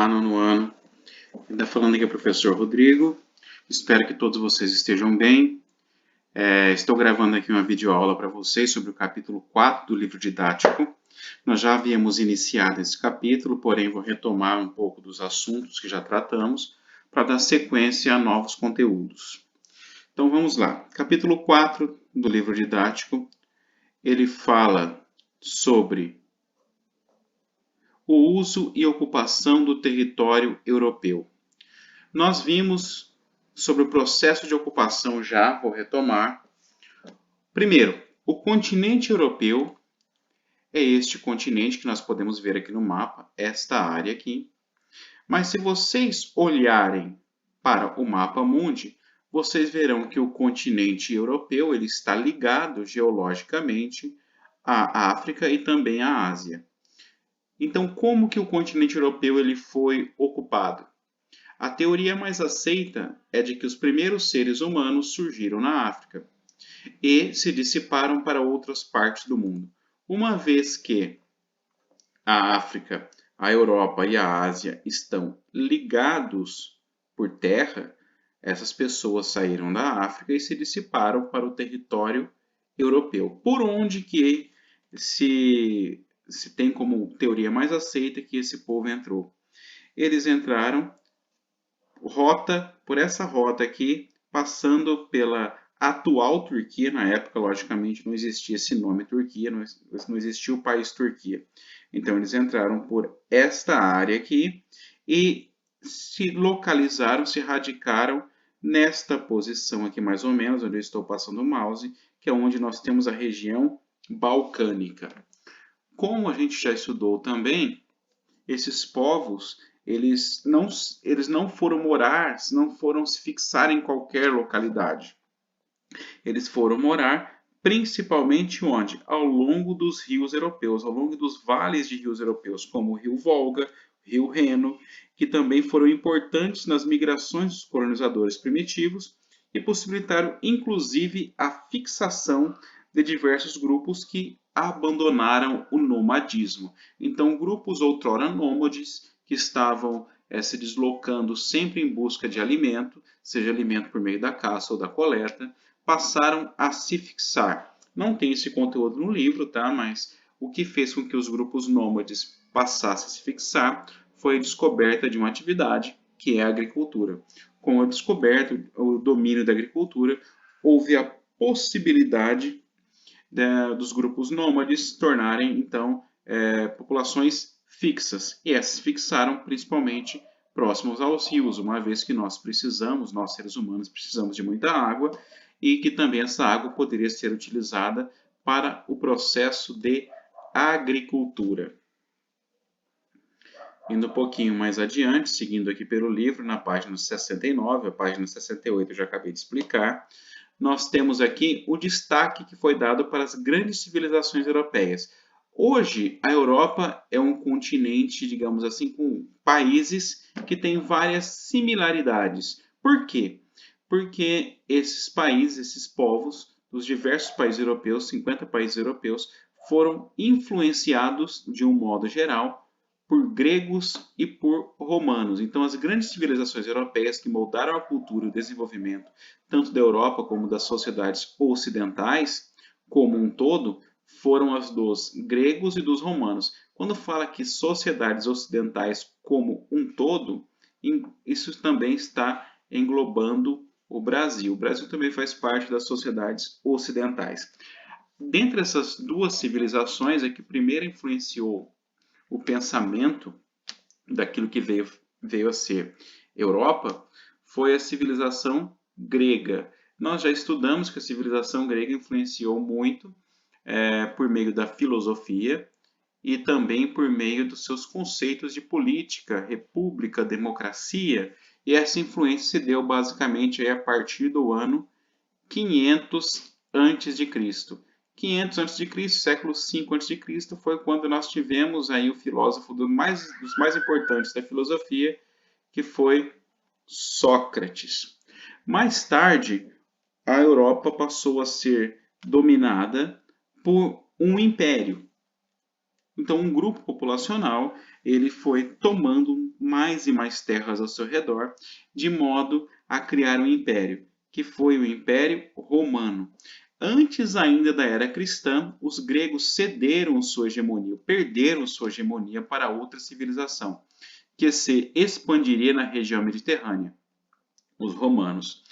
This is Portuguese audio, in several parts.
Olá, nono ano. Ainda falando aqui é o professor Rodrigo. Espero que todos vocês estejam bem. Estou gravando aqui uma videoaula para vocês sobre o capítulo 4 do livro didático. Nós já havíamos iniciado esse capítulo, porém vou retomar um pouco dos assuntos que já tratamos para dar sequência a novos conteúdos. Então vamos lá. Capítulo 4 do livro didático, ele fala sobre o uso e ocupação do território europeu. Nós vimos sobre o processo de ocupação já, vou retomar. Primeiro, o continente europeu é este continente que nós podemos ver aqui no mapa, esta área aqui. Mas se vocês olharem para o mapa mundi, vocês verão que o continente europeu ele está ligado geologicamente à África e também à Ásia. Então, como que o continente europeu ele foi ocupado? A teoria mais aceita é de que os primeiros seres humanos surgiram na África e se dissiparam para outras partes do mundo. Uma vez que a África, a Europa e a Ásia estão ligados por terra, essas pessoas saíram da África e se dissiparam para o território europeu, por onde que se tem como teoria mais aceita que esse povo entrou. Eles entraram por essa rota aqui, passando pela atual Turquia. Na época, logicamente, não existia esse nome Turquia, não existia o país Turquia. Então, eles entraram por esta área aqui e se localizaram, se radicaram nesta posição aqui, mais ou menos, onde eu estou passando o mouse, que é onde nós temos a região balcânica. Como a gente já estudou também, esses povos, eles não foram morar, não foram se fixar em qualquer localidade. Eles foram morar principalmente onde? Ao longo dos rios europeus, ao longo dos vales de rios europeus, como o rio Volga, o rio Reno, que também foram importantes nas migrações dos colonizadores primitivos e possibilitaram, inclusive, a fixação de diversos grupos que abandonaram o nomadismo. Então, grupos outrora nômades que estavam se deslocando sempre em busca de alimento, seja alimento por meio da caça ou da coleta, passaram a se fixar. Não tem esse conteúdo no livro, tá? Mas o que fez com que os grupos nômades passassem a se fixar foi a descoberta de uma atividade, que é a agricultura. Com a descoberta, o domínio da agricultura, houve a possibilidade dos grupos nômades tornarem, então, populações fixas. E essas fixaram principalmente próximos aos rios, uma vez que nós seres humanos, precisamos de muita água e que também essa água poderia ser utilizada para o processo de agricultura. Indo um pouquinho mais adiante, seguindo aqui pelo livro, na página 69, a página 68 eu já acabei de explicar, nós temos aqui o destaque que foi dado para as grandes civilizações europeias. Hoje, a Europa é um continente, digamos assim, com países que têm várias similaridades. Por quê? Porque esses países, esses povos, dos diversos países europeus, 50 países europeus, foram influenciados, de um modo geral, por gregos e por romanos. Então, as grandes civilizações europeias que moldaram a cultura e o desenvolvimento, tanto da Europa como das sociedades ocidentais, como um todo, foram as dos gregos e dos romanos. Quando fala que sociedades ocidentais como um todo, isso também está englobando o Brasil. O Brasil também faz parte das sociedades ocidentais. Dentre essas duas civilizações, a que primeiro influenciou o pensamento daquilo que veio a ser Europa foi a civilização grega. Nós já estudamos que a civilização grega influenciou muito por meio da filosofia e também por meio dos seus conceitos de política, república, democracia, e essa influência se deu basicamente a partir do ano 500 a.C. 500 a.C., século V a.C., foi quando nós tivemos aí o filósofo dos mais importantes da filosofia, que foi Sócrates. Mais tarde, a Europa passou a ser dominada por um império. Então, um grupo populacional ele foi tomando mais e mais terras ao seu redor, de modo a criar um império, que foi o Império Romano. Antes ainda da era cristã, os gregos cederam sua hegemonia, perderam sua hegemonia para outra civilização, que se expandiria na região mediterrânea, os romanos.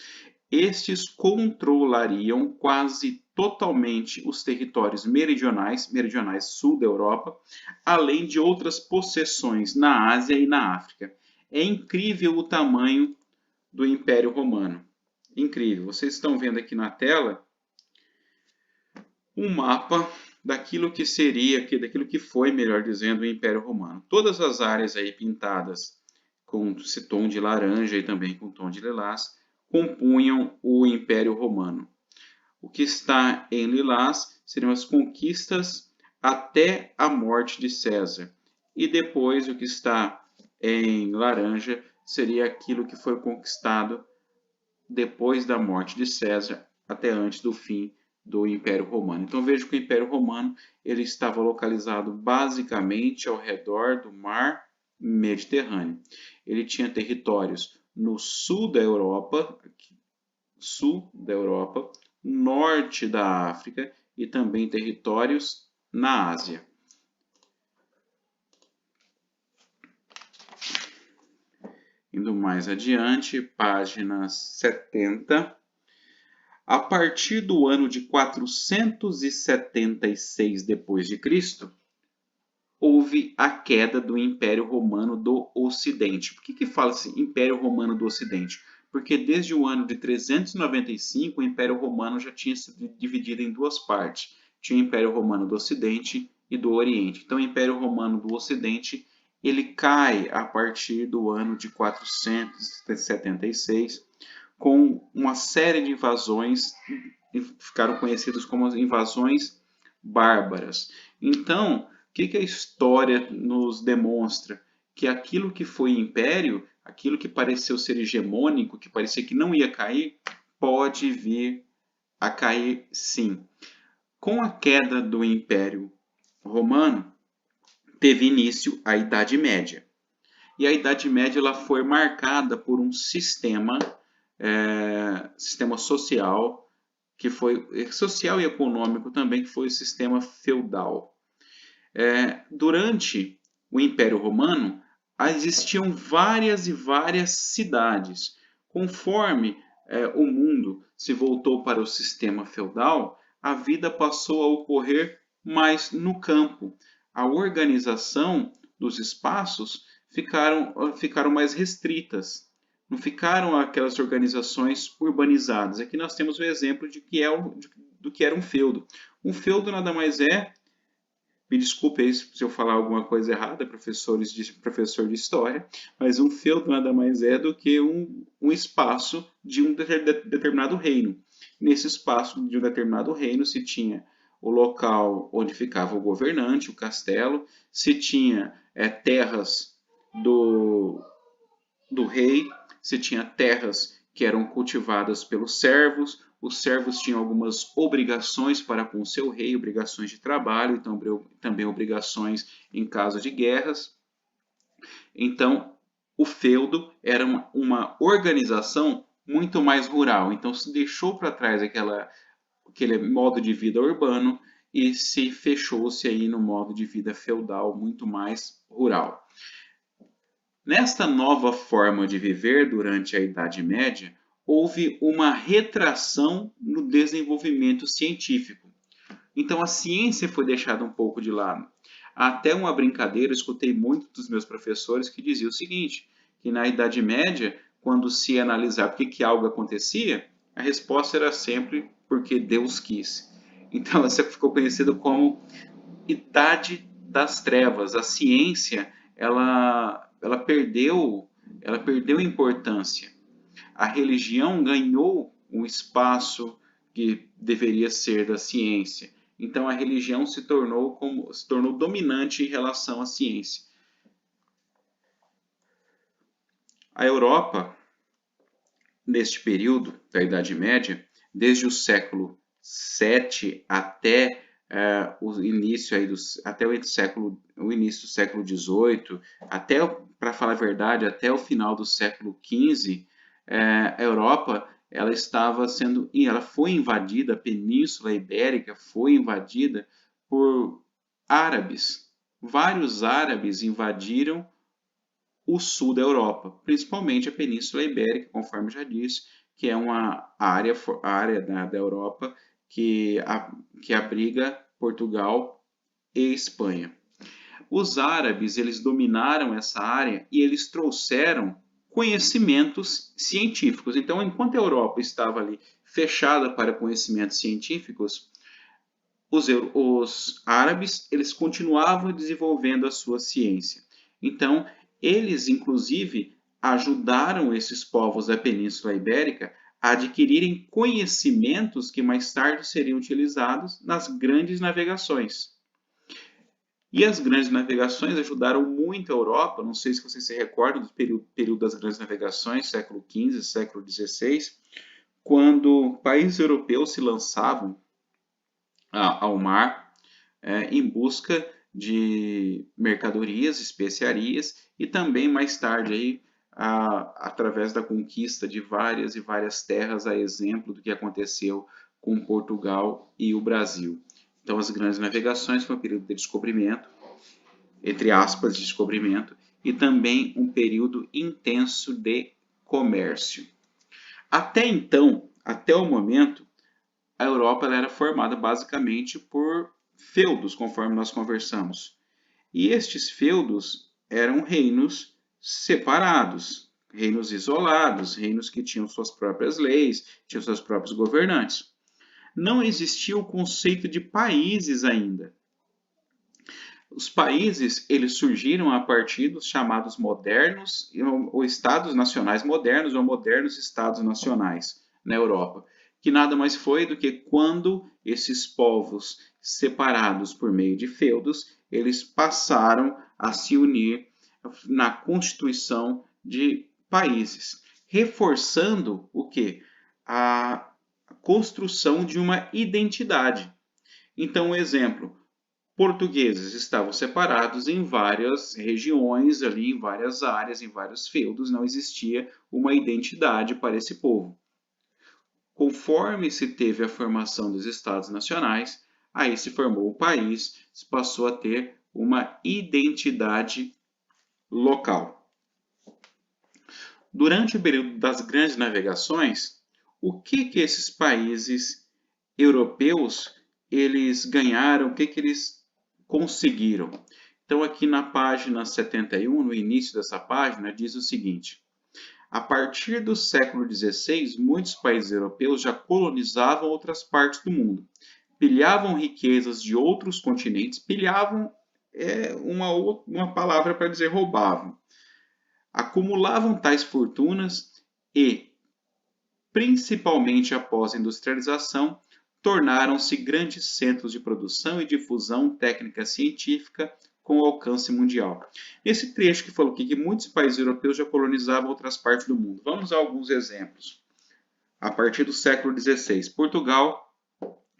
Estes controlariam quase totalmente os territórios meridionais sul da Europa, além de outras possessões na Ásia e na África. É incrível o tamanho do Império Romano. Incrível. Vocês estão vendo aqui na tela um mapa daquilo que seria, daquilo que foi, melhor dizendo, o Império Romano. Todas as áreas aí pintadas com esse tom de laranja e também com tom de lilás compunham o Império Romano. O que está em lilás seriam as conquistas até a morte de César. E depois o que está em laranja seria aquilo que foi conquistado depois da morte de César até antes do fim do Império Romano. Então veja que o Império Romano ele estava localizado basicamente ao redor do Mar Mediterrâneo. Ele tinha territórios no sul da Europa, norte da África e também territórios na Ásia. Indo mais adiante, página 70. A partir do ano de 476 d.C., houve a queda do Império Romano do Ocidente. Por que fala-se Império Romano do Ocidente? Porque desde o ano de 395 o Império Romano já tinha sido dividido em duas partes. Tinha o Império Romano do Ocidente e do Oriente. Então o Império Romano do Ocidente ele cai a partir do ano de 476 com uma série de invasões, ficaram conhecidas como as invasões bárbaras. Então, o que a história nos demonstra? Que aquilo que foi império, aquilo que pareceu ser hegemônico, que parecia que não ia cair, pode vir a cair sim. Com a queda do Império Romano, teve início a Idade Média. E a Idade Média ela foi marcada por um sistema social, que foi social e econômico também, que foi o sistema feudal. Durante o Império Romano, existiam várias e várias cidades. Conforme o mundo se voltou para o sistema feudal, a vida passou a ocorrer mais no campo. A organização dos espaços ficaram mais restritas. Não ficaram aquelas organizações urbanizadas. Aqui nós temos o exemplo do que era um feudo. Um feudo nada mais é, me desculpe aí se eu falar alguma coisa errada, professor de história, mas um feudo nada mais é do que um espaço de um determinado reino. Nesse espaço de um determinado reino se tinha o local onde ficava o governante, o castelo, se tinha terras do rei, se tinha terras que eram cultivadas pelos servos, os servos tinham algumas obrigações para com o seu rei, obrigações de trabalho, então, também obrigações em caso de guerras. Então, o feudo era uma organização muito mais rural. Então, se deixou para trás aquele modo de vida urbano e se fechou-se aí no modo de vida feudal muito mais rural. Nesta nova forma de viver durante a Idade Média, houve uma retração no desenvolvimento científico. Então a ciência foi deixada um pouco de lado. Até uma brincadeira, eu escutei muito dos meus professores que diziam o seguinte, que na Idade Média, quando se analisar por que algo acontecia, a resposta era sempre porque Deus quis. Então essa ficou conhecida como Idade das Trevas. A ciência, ela perdeu importância. A religião ganhou um espaço que deveria ser da ciência. Então a religião se tornou dominante em relação à ciência. A Europa, neste período da Idade Média, desde o século VII até o início aí até o início do século XVIII, até, para falar a verdade, até o final do século XV, a Europa ela foi invadida, a Península Ibérica foi invadida por árabes. Vários árabes invadiram o sul da Europa, principalmente a Península Ibérica, conforme já disse, que é uma área da Europa que abriga Portugal e Espanha. Os árabes, eles dominaram essa área e eles trouxeram conhecimentos científicos. Então, enquanto a Europa estava ali fechada para conhecimentos científicos, os árabes, eles continuavam desenvolvendo a sua ciência. Então, eles, inclusive, ajudaram esses povos da Península Ibérica a adquirirem conhecimentos que mais tarde seriam utilizados nas grandes navegações. E as grandes navegações ajudaram muito a Europa, não sei se vocês se recordam do período das grandes navegações, século XV, século XVI, quando países europeus se lançavam ao mar em busca de mercadorias, especiarias e também mais tarde aí, através da conquista de várias e várias terras, a exemplo do que aconteceu com Portugal e o Brasil. Então, as grandes navegações foi um período de descobrimento, entre aspas, descobrimento, e também um período intenso de comércio. Até então, até o momento, a Europa era formada basicamente por feudos, conforme nós conversamos. E estes feudos eram reinos separados, reinos isolados, reinos que tinham suas próprias leis, tinham seus próprios governantes. Não existia o conceito de países ainda. Os países eles surgiram a partir dos chamados modernos ou estados nacionais modernos ou modernos estados nacionais na Europa, que nada mais foi do que quando esses povos separados por meio de feudos, eles passaram a se unir na constituição de países, reforçando o que? A construção de uma identidade. Então, um exemplo, portugueses estavam separados em várias regiões, ali em várias áreas, em vários feudos, não existia uma identidade para esse povo. Conforme se teve a formação dos Estados Nacionais, aí se formou o país, se passou a ter uma identidade local. Durante o período das grandes navegações, o que esses países europeus eles ganharam, o que eles conseguiram? Então, aqui na página 71, no início dessa página, diz o seguinte: a partir do século XVI, muitos países europeus já colonizavam outras partes do mundo. Pilhavam riquezas de outros continentes. Pilhavam é uma palavra para dizer roubavam. Acumulavam tais fortunas e, principalmente após a industrialização, tornaram-se grandes centros de produção e difusão técnica científica com alcance mundial. Esse trecho que falou aqui que muitos países europeus já colonizavam outras partes do mundo. Vamos a alguns exemplos. A partir do século XVI, Portugal,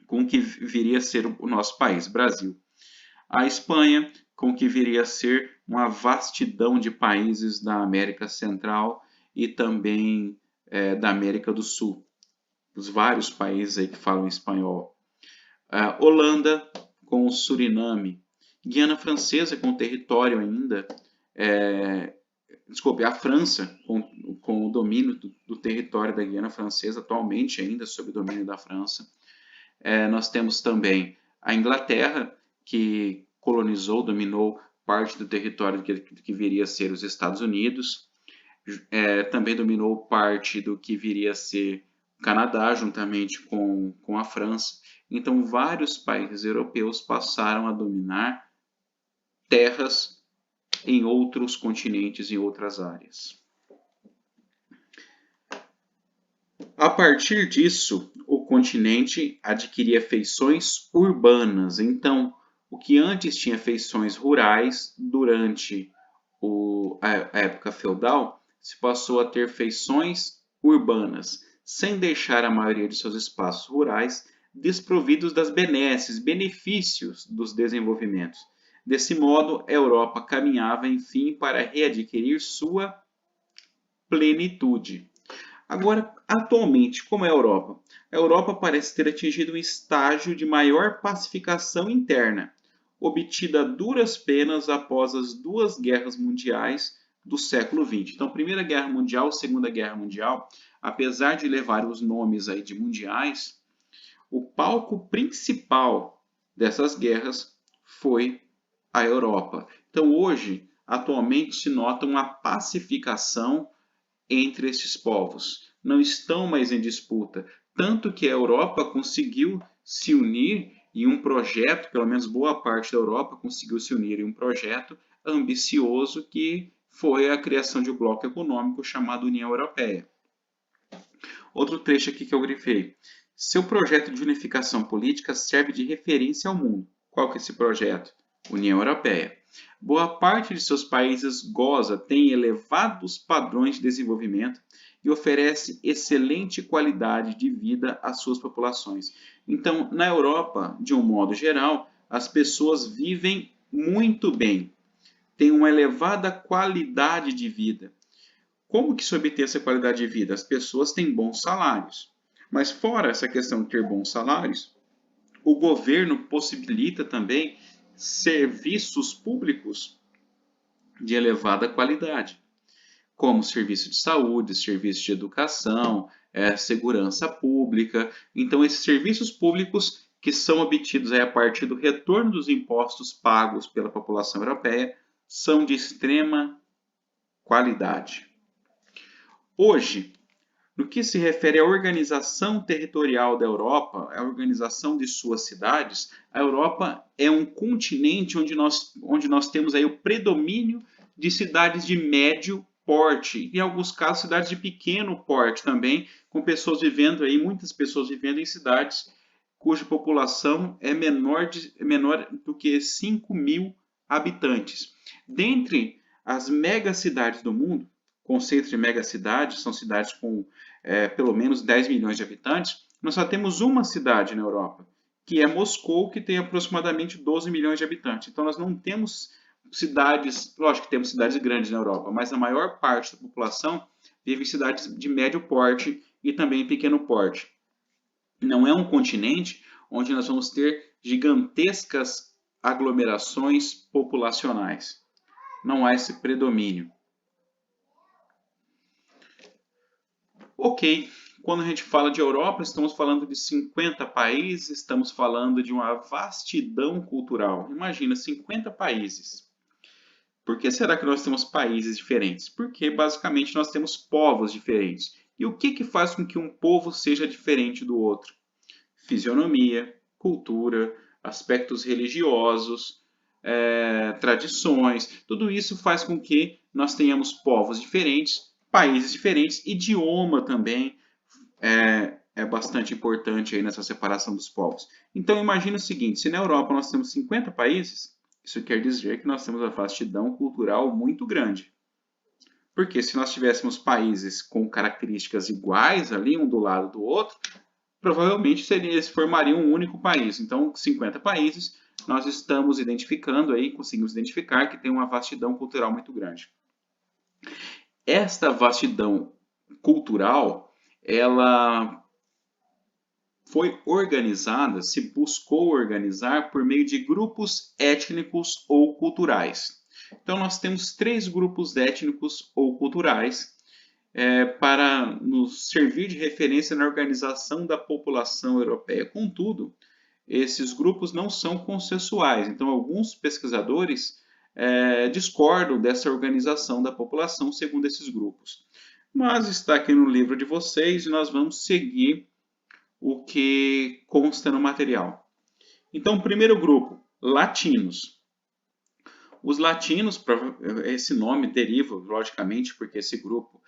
com o que viria a ser o nosso país, Brasil. A Espanha, com o que viria a ser uma vastidão de países da América Central e também da América do Sul. Os vários países aí que falam espanhol. Holanda, com o Suriname. Guiana Francesa, com território ainda. A França, com o domínio do território da Guiana Francesa, atualmente ainda sob o domínio da França. Nós temos também a Inglaterra, que colonizou, dominou parte do território que viria a ser os Estados Unidos. Também dominou parte do que viria a ser o Canadá, juntamente com a França. Então, vários países europeus passaram a dominar terras em outros continentes, em outras áreas. A partir disso, o continente adquiria feições urbanas. Então, o que antes tinha feições rurais, durante a época feudal, se passou a ter feições urbanas, sem deixar a maioria de seus espaços rurais desprovidos das benesses, benefícios dos desenvolvimentos. Desse modo, a Europa caminhava, enfim, para readquirir sua plenitude. Agora, atualmente, como é a Europa? A Europa parece ter atingido um estágio de maior pacificação interna, obtida a duras penas após as duas guerras mundiais do século XX. Então, Primeira Guerra Mundial, Segunda Guerra Mundial, apesar de levar os nomes aí de mundiais, o palco principal dessas guerras foi a Europa. Então, hoje, atualmente, se nota uma pacificação entre esses povos. Não estão mais em disputa. Tanto que a Europa conseguiu se unir em um projeto, pelo menos boa parte da Europa conseguiu se unir em um projeto ambicioso que foi a criação de um bloco econômico chamado União Europeia. Outro trecho aqui que eu grifei. Seu projeto de unificação política serve de referência ao mundo. Qual que é esse projeto? União Europeia. Boa parte de seus países tem elevados padrões de desenvolvimento e oferece excelente qualidade de vida às suas populações. Então, na Europa, de um modo geral, as pessoas vivem muito bem, têm uma elevada qualidade de vida. Como que se obtém essa qualidade de vida? As pessoas têm bons salários. Mas fora essa questão de ter bons salários, o governo possibilita também serviços públicos de elevada qualidade, como serviço de saúde, serviço de educação, segurança pública. Então, esses serviços públicos que são obtidos a partir do retorno dos impostos pagos pela população europeia são de extrema qualidade. Hoje, no que se refere à organização territorial da Europa, a organização de suas cidades, a Europa é um continente onde nós temos aí o predomínio de cidades de médio porte, e em alguns casos cidades de pequeno porte também, com pessoas vivendo aí, muitas pessoas vivendo em cidades cuja população é menor do que 5.000 habitantes. Dentre as megacidades do mundo, conceito de megacidade, são cidades com pelo menos 10 milhões de habitantes, nós só temos uma cidade na Europa, que é Moscou, que tem aproximadamente 12 milhões de habitantes. Então nós não temos cidades, lógico que temos cidades grandes na Europa, mas a maior parte da população vive em cidades de médio porte e também em pequeno porte. Não é um continente onde nós vamos ter gigantescas aglomerações populacionais. Não há esse predomínio. Ok, quando a gente fala de Europa, estamos falando de 50 países, estamos falando de uma vastidão cultural. Imagina, 50 países. Por que será que nós temos países diferentes? Porque basicamente nós temos povos diferentes. E o que faz com que um povo seja diferente do outro? Fisionomia, cultura, aspectos religiosos, tradições. Tudo isso faz com que nós tenhamos povos diferentes, países diferentes, idioma também é bastante importante aí nessa separação dos povos. Então imagine o seguinte, se na Europa nós temos 50 países, isso quer dizer que nós temos uma vastidão cultural muito grande. Porque se nós tivéssemos países com características iguais ali, um do lado do outro, provavelmente eles formariam um único país. Então, 50 países, nós estamos identificando aí, conseguimos identificar que tem uma vastidão cultural muito grande. Esta vastidão cultural, ela foi organizada, se buscou organizar por meio de grupos étnicos ou culturais. Então, nós temos 3 grupos étnicos ou culturais para nos servir de referência na organização da população europeia. Contudo, esses grupos não são consensuais. Então, alguns pesquisadores discordam dessa organização da população segundo esses grupos. Mas está aqui no livro de vocês e nós vamos seguir o que consta no material. Então, primeiro grupo, latinos. Os latinos, esse nome deriva, logicamente, porque esse grupo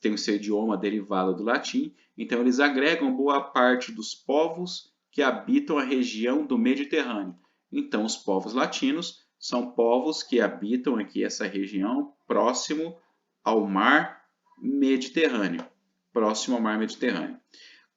tem o seu idioma derivado do latim, então eles agregam boa parte dos povos que habitam a região do Mediterrâneo. Então, os povos latinos são povos que habitam aqui essa região próximo ao mar Mediterrâneo. Próximo ao mar Mediterrâneo.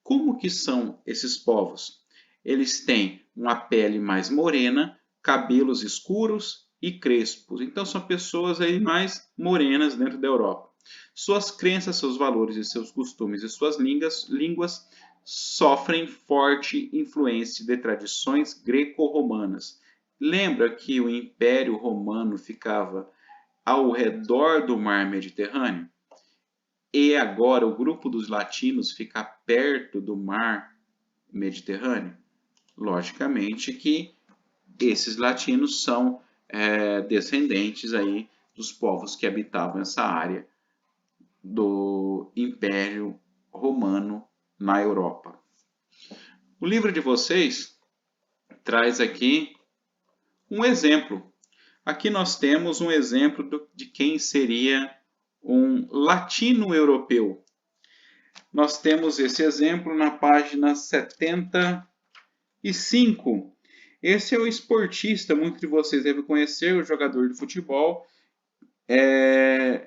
Como que são esses povos? Eles têm uma pele mais morena, cabelos escuros e crespos. Então são pessoas aí mais morenas dentro da Europa. Suas crenças, seus valores e seus costumes e suas línguas sofrem forte influência de tradições greco-romanas. Lembra que o Império Romano ficava ao redor do mar Mediterrâneo? E agora o grupo dos latinos fica perto do mar Mediterrâneo? Logicamente que esses latinos são descendentes aí dos povos que habitavam essa área do Império Romano na Europa. O livro de vocês traz aqui um exemplo. Aqui nós temos um exemplo de quem seria um latino-europeu. Nós temos esse exemplo na página 75. Esse é o esportista, muitos de vocês devem conhecer, o jogador de futebol,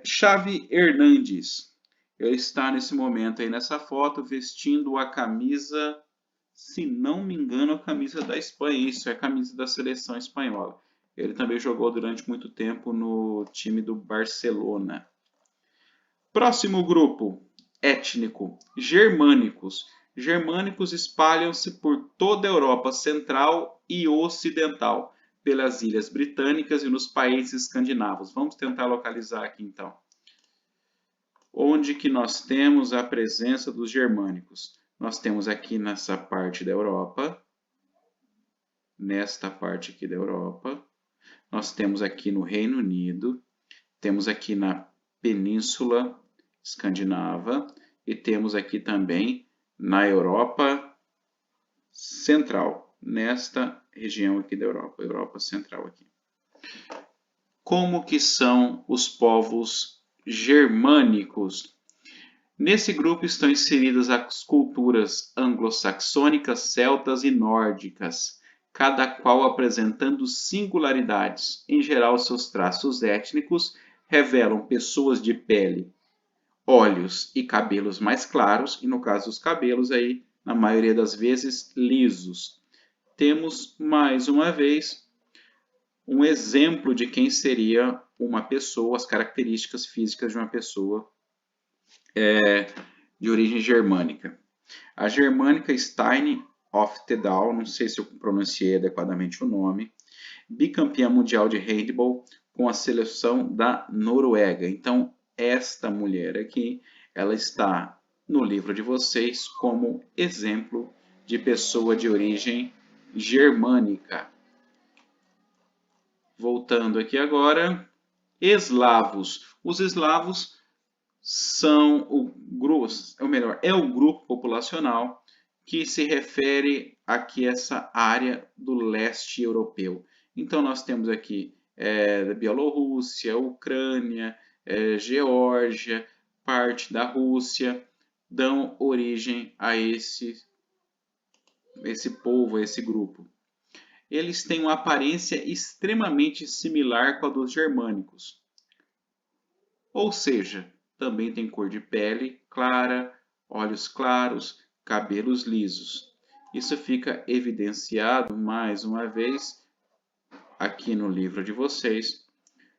Xavi Hernández. Ele está nesse momento aí nessa foto vestindo a camisa, se não me engano, a camisa da Espanha. Isso é a camisa da seleção espanhola. Ele também jogou durante muito tempo no time do Barcelona. Próximo grupo étnico, germânicos. Germânicos espalham-se por toda a Europa Central e Ocidental, pelas Ilhas Britânicas e nos países escandinavos. Vamos tentar localizar aqui então. Onde que nós temos a presença dos germânicos? Nós temos aqui nessa parte da Europa, nesta parte aqui da Europa. Nós temos aqui no Reino Unido, temos aqui na Península Escandinava e temos aqui também na Europa Central, nesta região aqui da Europa, Europa Central aqui. Como que são os povos germânicos? Nesse grupo estão inseridas as culturas anglo-saxônicas, celtas e nórdicas, cada qual apresentando singularidades. Em geral, seus traços étnicos revelam pessoas de pele, olhos e cabelos mais claros, e no caso dos cabelos aí, na maioria das vezes, lisos. Temos, mais uma vez, um exemplo de quem seria uma pessoa, as características físicas de uma pessoa de origem germânica. A germânica Stein Oftedal, não sei se eu pronunciei adequadamente o nome, bicampeã mundial de handball com a seleção da Noruega. Então, esta mulher aqui, ela está no livro de vocês como exemplo de pessoa de origem germânica. Voltando aqui agora, eslavos. Os eslavos são o grupo populacional que se refere aqui a essa área do leste europeu. Então nós temos aqui Bielorrússia, Ucrânia, Geórgia, parte da Rússia, dão origem a esse povo, a esse grupo. Eles têm uma aparência extremamente similar com a dos germânicos. Ou seja, também tem cor de pele clara, olhos claros, cabelos lisos. Isso fica evidenciado mais uma vez aqui no livro de vocês.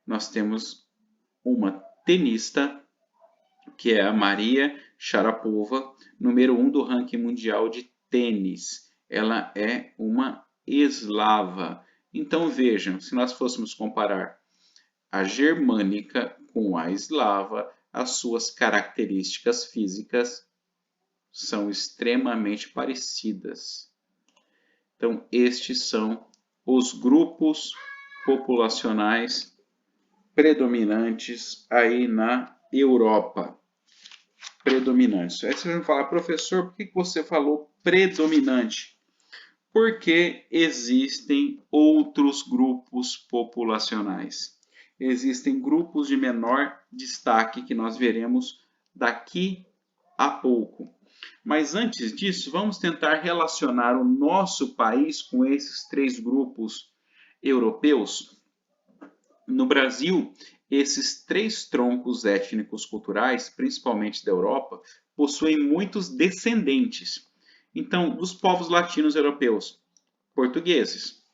Nós temos uma tenista, que é a Maria Sharapova, número 1 do ranking mundial de tênis. Ela é uma eslava. Então vejam, se nós fôssemos comparar a germânica com a eslava, as suas características físicas são extremamente parecidas. Então, estes são os grupos populacionais predominantes aí na Europa. Predominantes. Aí vocês vão falar, professor, por que você falou predominante? Porque existem outros grupos populacionais. Existem grupos de menor destaque que nós veremos daqui a pouco. Mas antes disso, vamos tentar relacionar o nosso país com esses três grupos europeus. No Brasil, esses três troncos étnicos culturais, principalmente da Europa, possuem muitos descendentes. Então, dos povos latinos europeus, portugueses.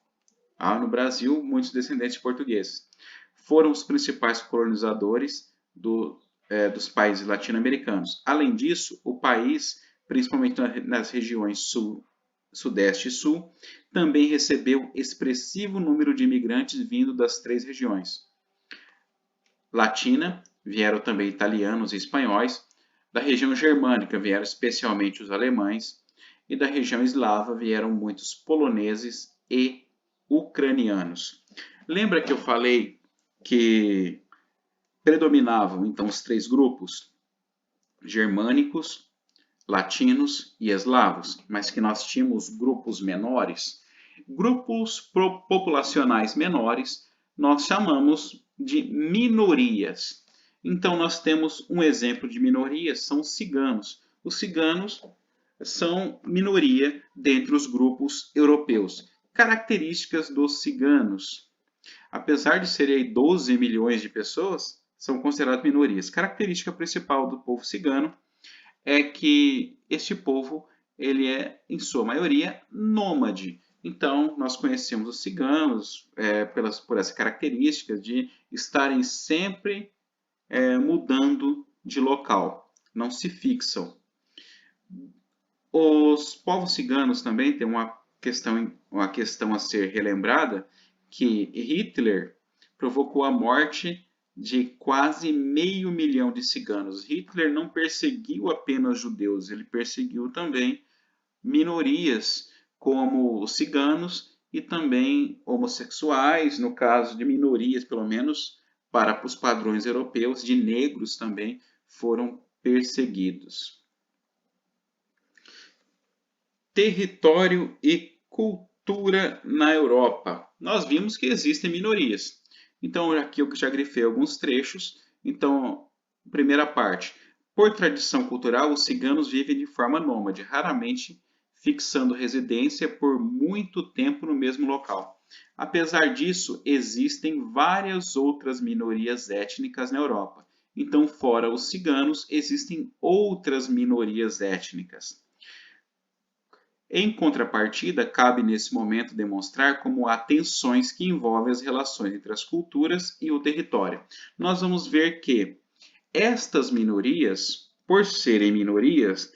Há no Brasil muitos descendentes de portugueses. Foram os principais colonizadores dos países latino-americanos. Além disso, o país, principalmente nas regiões sul, sudeste e sul, também recebeu expressivo número de imigrantes vindo das três regiões. Latina, vieram também italianos e espanhóis. Da região germânica vieram especialmente os alemães. E da região eslava vieram muitos poloneses e ucranianos. Lembra que eu falei que predominavam então os três grupos? Germânicos, latinos e eslavos, mas que nós tínhamos grupos menores. Grupos populacionais menores nós chamamos de minorias. Então nós temos um exemplo de minorias, são os ciganos. Os ciganos são minoria dentre os grupos europeus. Características dos ciganos. Apesar de serem 12 milhões de pessoas, são considerados minorias. Característica principal do povo cigano é que este povo ele é, em sua maioria, nômade. Então, nós conhecemos os ciganos por essa característica de estarem sempre mudando de local, não se fixam. Os povos ciganos também têm uma questão a ser relembrada, que Hitler provocou a morte de quase 500 mil de ciganos. Hitler não perseguiu apenas judeus, ele perseguiu também minorias como os ciganos e também homossexuais, no caso de minorias, pelo menos para os padrões europeus, de negros também foram perseguidos. Território e cultura na Europa. Nós vimos que existem minorias. Então, aqui eu já grifei alguns trechos. Então, primeira parte. Por tradição cultural, os ciganos vivem de forma nômade, raramente fixando residência por muito tempo no mesmo local. Apesar disso, existem várias outras minorias étnicas na Europa. Então, fora os ciganos, existem outras minorias étnicas. Em contrapartida, cabe nesse momento demonstrar como há tensões que envolvem as relações entre as culturas e o território. Nós vamos ver que estas minorias, por serem minorias,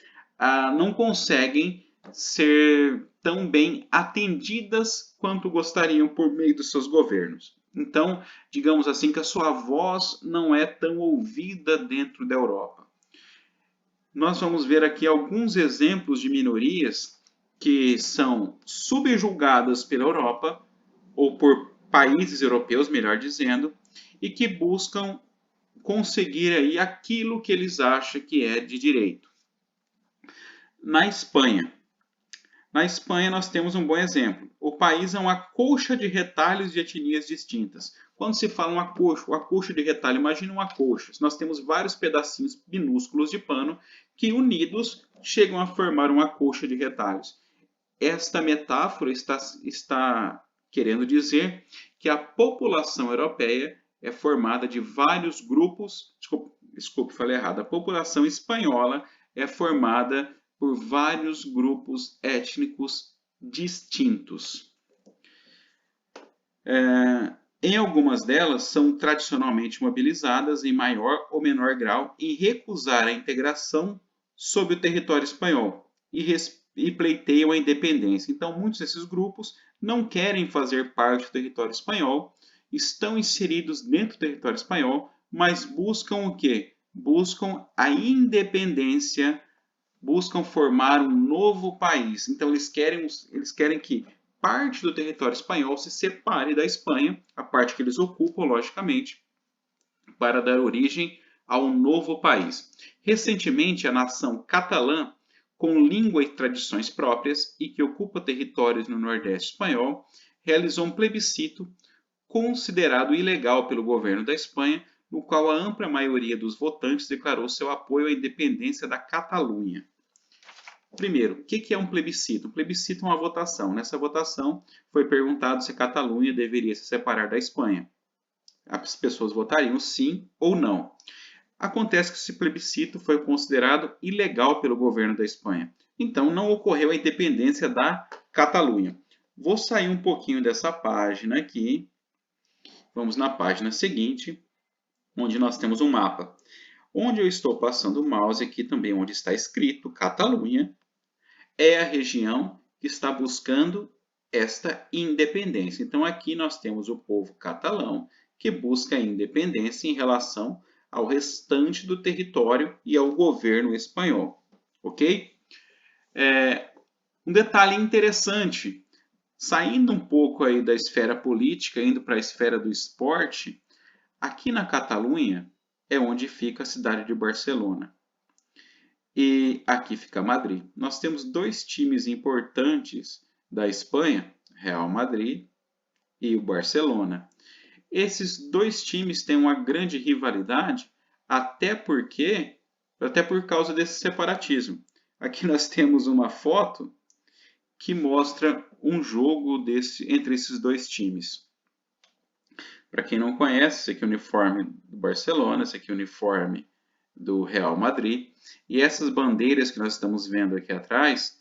não conseguem ser tão bem atendidas quanto gostariam por meio dos seus governos. Então, digamos assim que a sua voz não é tão ouvida dentro da Europa. Nós vamos ver aqui alguns exemplos de minorias que são subjugadas pela Europa, ou por países europeus, melhor dizendo, e que buscam conseguir aí aquilo que eles acham que é de direito. Na Espanha nós temos um bom exemplo. O país é uma colcha de retalhos de etnias distintas. Quando se fala uma colcha de retalho, imagina uma colcha. Nós temos vários pedacinhos minúsculos de pano que unidos chegam a formar uma colcha de retalhos. Esta metáfora está querendo dizer que a população europeia é formada de vários grupos. Desculpe, falei errado. A população espanhola é formada por vários grupos étnicos distintos. Em algumas delas, são tradicionalmente mobilizadas em maior ou menor grau em recusar a integração sob o território espanhol e pleiteiam a independência. Então, muitos desses grupos não querem fazer parte do território espanhol, estão inseridos dentro do território espanhol, mas buscam o quê? Buscam a independência, buscam formar um novo país. Então, eles querem que parte do território espanhol se separe da Espanha, a parte que eles ocupam, logicamente, para dar origem a um novo país. Recentemente, a nação catalã, com língua e tradições próprias e que ocupa territórios no Nordeste espanhol, realizou um plebiscito considerado ilegal pelo governo da Espanha, no qual a ampla maioria dos votantes declarou seu apoio à independência da Catalunha. Primeiro, o que é um plebiscito? Um plebiscito é uma votação. Nessa votação foi perguntado se a Catalunha deveria se separar da Espanha. as pessoas votariam sim ou não. Acontece que esse plebiscito foi considerado ilegal pelo governo da Espanha. Então não ocorreu a independência da Catalunha. Vou sair um pouquinho dessa página aqui. Vamos na página seguinte, onde nós temos um mapa. Onde eu estou passando o mouse aqui também, onde está escrito Catalunha, é a região que está buscando esta independência. Então aqui nós temos o povo catalão que busca a independência em relação ao restante do território e ao governo espanhol, ok? Um detalhe interessante, saindo um pouco aí da esfera política, indo para a esfera do esporte, aqui na Catalunha é onde fica a cidade de Barcelona. E aqui fica Madrid. Nós temos dois times importantes da Espanha, Real Madrid e o Barcelona. Esses dois times têm uma grande rivalidade, até por causa desse separatismo. Aqui nós temos uma foto que mostra um jogo entre esses dois times. Para quem não conhece, esse aqui é o uniforme do Barcelona, esse aqui é o uniforme do Real Madrid. E essas bandeiras que nós estamos vendo aqui atrás,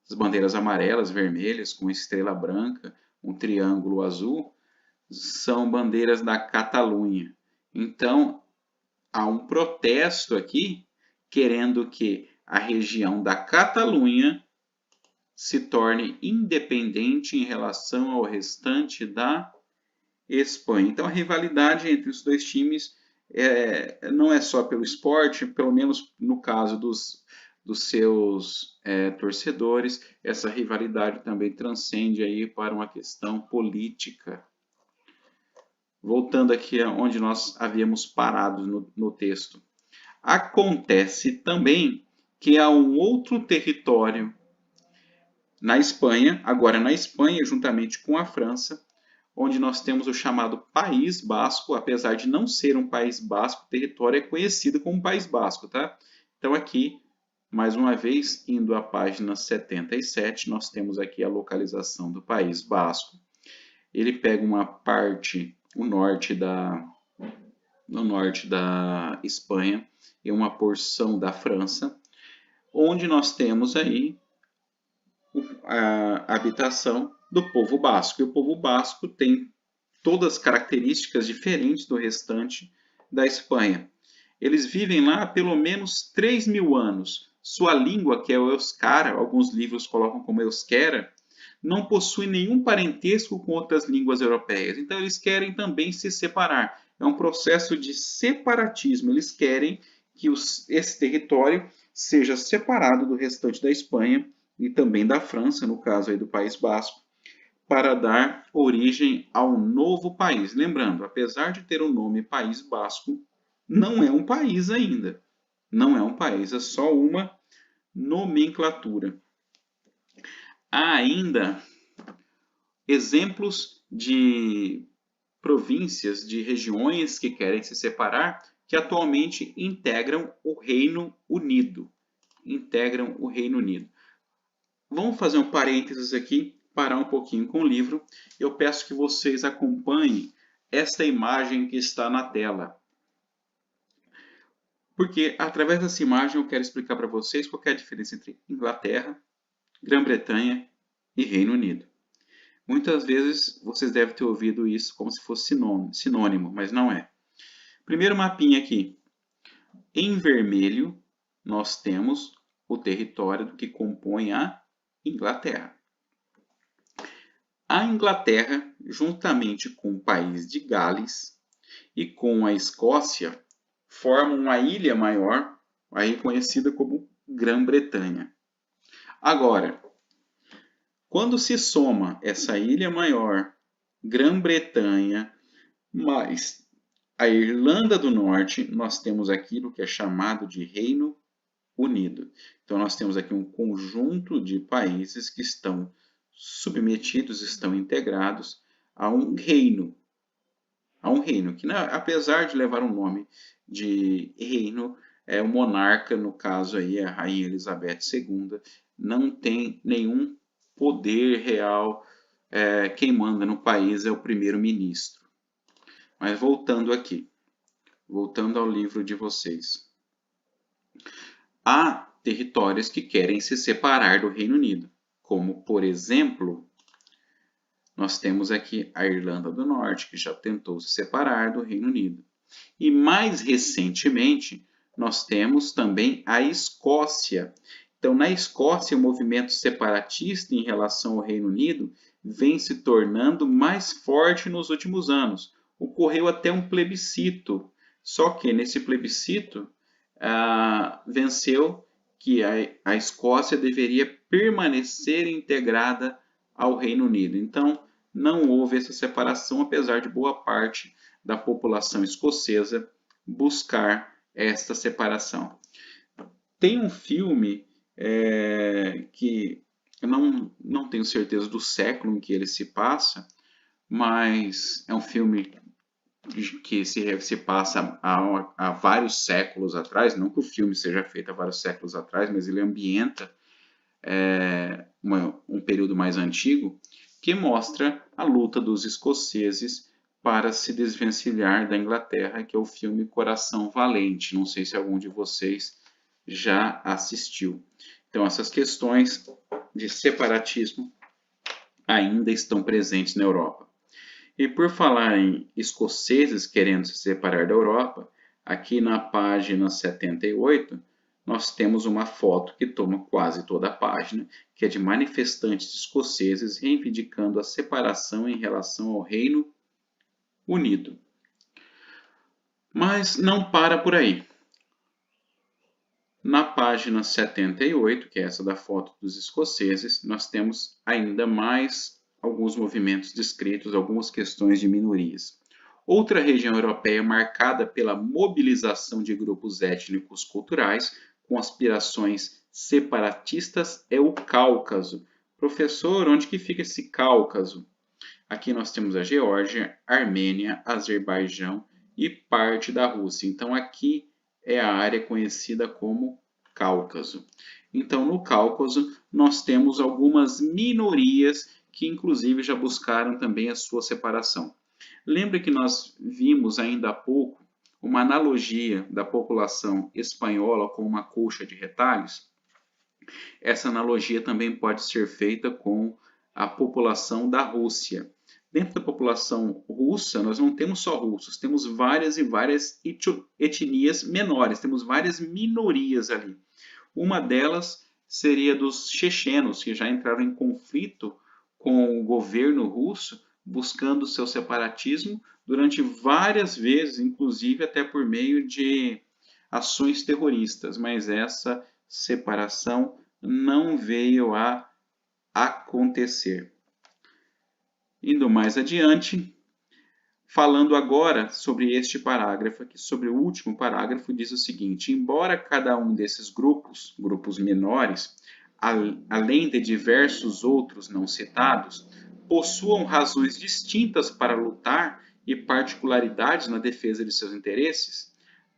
as bandeiras amarelas, vermelhas, com estrela branca, um triângulo azul, são bandeiras da Catalunha. Então, há um protesto aqui querendo que a região da Catalunha se torne independente em relação ao restante da Espanha. Então, a rivalidade entre os dois times não é só pelo esporte, pelo menos no caso dos seus torcedores, essa rivalidade também transcende aí para uma questão política. Voltando aqui onde nós havíamos parado no texto. Acontece também que há um outro território na Espanha, agora na Espanha, juntamente com a França, onde nós temos o chamado País Basco, apesar de não ser um País Basco, o território é conhecido como País Basco, tá? Então aqui, mais uma vez, indo à página 77, nós temos aqui a localização do País Basco. Ele pega uma parte, no norte da Espanha e uma porção da França, onde nós temos aí a habitação do povo basco. E o povo basco tem todas as características diferentes do restante da Espanha. Eles vivem lá há pelo menos 3.000 anos. Sua língua, que é o euskara, alguns livros colocam como euskera, não possui nenhum parentesco com outras línguas europeias. Então eles querem também se separar. É um processo de separatismo. Eles querem que esse território seja separado do restante da Espanha e também da França, no caso aí do País Basco, para dar origem ao novo país. Lembrando, apesar de ter o nome País Basco, não é um país ainda. Não é um país, é só uma nomenclatura. Há ainda exemplos de províncias, de regiões que querem se separar, que atualmente integram o Reino Unido. Vamos fazer um parênteses aqui, parar um pouquinho com o livro. Eu peço que vocês acompanhem esta imagem que está na tela. Porque através dessa imagem eu quero explicar para vocês qual é a diferença entre Inglaterra, Grã-Bretanha e Reino Unido. Muitas vezes vocês devem ter ouvido isso como se fosse sinônimo, mas não é. Primeiro mapinha aqui. Em vermelho, nós temos o território que compõe a Inglaterra. A Inglaterra, juntamente com o país de Gales e com a Escócia, formam uma ilha maior, aí conhecida como Grã-Bretanha. Agora, quando se soma essa ilha maior, Grã-Bretanha, mais a Irlanda do Norte, nós temos aquilo que é chamado de Reino Unido. Então, nós temos aqui um conjunto de países que estão submetidos, estão integrados a um reino. Que, apesar de levar o nome de reino, o monarca, no caso aí, a Rainha Elizabeth II, não tem nenhum poder real. Quem manda no país é o primeiro-ministro. Mas voltando aqui, voltando ao livro de vocês. Há territórios que querem se separar do Reino Unido, como, por exemplo, nós temos aqui a Irlanda do Norte, que já tentou se separar do Reino Unido. E mais recentemente, nós temos também a Escócia. Então, na Escócia, o movimento separatista em relação ao Reino Unido vem se tornando mais forte nos últimos anos. Ocorreu até um plebiscito, só que nesse plebiscito venceu que a Escócia deveria permanecer integrada ao Reino Unido. Então, não houve essa separação, apesar de boa parte da população escocesa buscar esta separação. Tem um filme que eu não tenho certeza do século em que ele se passa, mas é um filme que se passa há vários séculos atrás, não que o filme seja feito há vários séculos atrás, mas ele ambienta um período mais antigo, que mostra a luta dos escoceses para se desvencilhar da Inglaterra, que é o filme Coração Valente. Não sei se algum de vocês já assistiu. Então, essas questões de separatismo ainda estão presentes na Europa. E por falar em escoceses querendo se separar da Europa, aqui na página 78, nós temos uma foto que toma quase toda a página, que é de manifestantes escoceses reivindicando a separação em relação ao Reino Unido. Mas não para por aí. Na página 78, que é essa da foto dos escoceses, nós temos ainda mais alguns movimentos descritos, algumas questões de minorias. Outra região europeia marcada pela mobilização de grupos étnicos culturais com aspirações separatistas é o Cáucaso. Professor, onde que fica esse Cáucaso? Aqui nós temos a Geórgia, Armênia, Azerbaijão e parte da Rússia. Então aqui é a área conhecida como Cáucaso. Então no Cáucaso nós temos algumas minorias que inclusive já buscaram também a sua separação. Lembra que nós vimos ainda há pouco uma analogia da população espanhola com uma colcha de retalhos? Essa analogia também pode ser feita com a população da Rússia. Dentro da população russa, nós não temos só russos, temos várias e várias etnias menores, temos várias minorias ali. Uma delas seria dos chechenos, que já entraram em conflito com o governo russo, buscando seu separatismo durante várias vezes, inclusive até por meio de ações terroristas, mas essa separação não veio a acontecer. Indo mais adiante, falando agora sobre este parágrafo, aqui sobre o último parágrafo, diz o seguinte: embora cada um desses grupos menores, além de diversos outros não citados, possuam razões distintas para lutar e particularidades na defesa de seus interesses,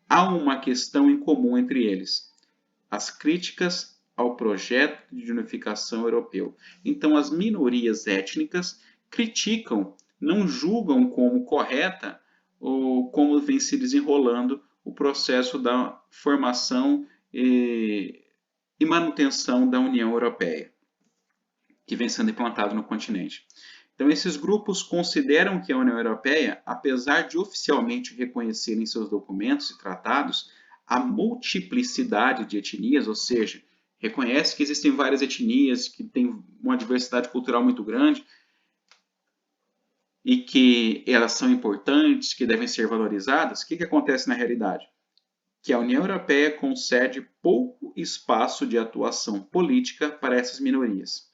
há uma questão em comum entre eles: as críticas ao projeto de unificação europeu. Então, as minorias étnicas criticam, não julgam como correta ou como vem se desenrolando o processo da formação e manutenção da União Europeia, que vem sendo implantado no continente. Então, esses grupos consideram que a União Europeia, apesar de oficialmente reconhecerem em seus documentos e tratados a multiplicidade de etnias, ou seja, reconhece que existem várias etnias, que têm uma diversidade cultural muito grande e que elas são importantes, que devem ser valorizadas. O que acontece na realidade? Que a União Europeia concede pouco espaço de atuação política para essas minorias,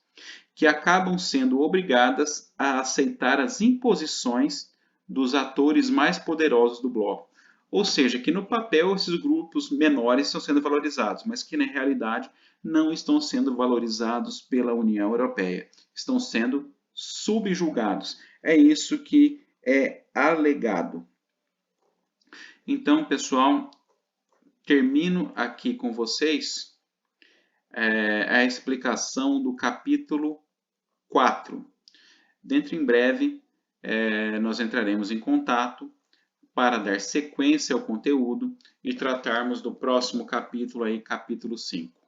que acabam sendo obrigadas a aceitar as imposições dos atores mais poderosos do bloco. Ou seja, que no papel esses grupos menores estão sendo valorizados, mas que na realidade não estão sendo valorizados pela União Europeia. Estão sendo subjugados. É isso que é alegado. Então, pessoal, termino aqui com vocês a explicação do capítulo 4. Dentro em breve, nós entraremos em contato para dar sequência ao conteúdo e tratarmos do próximo capítulo aí, capítulo 5.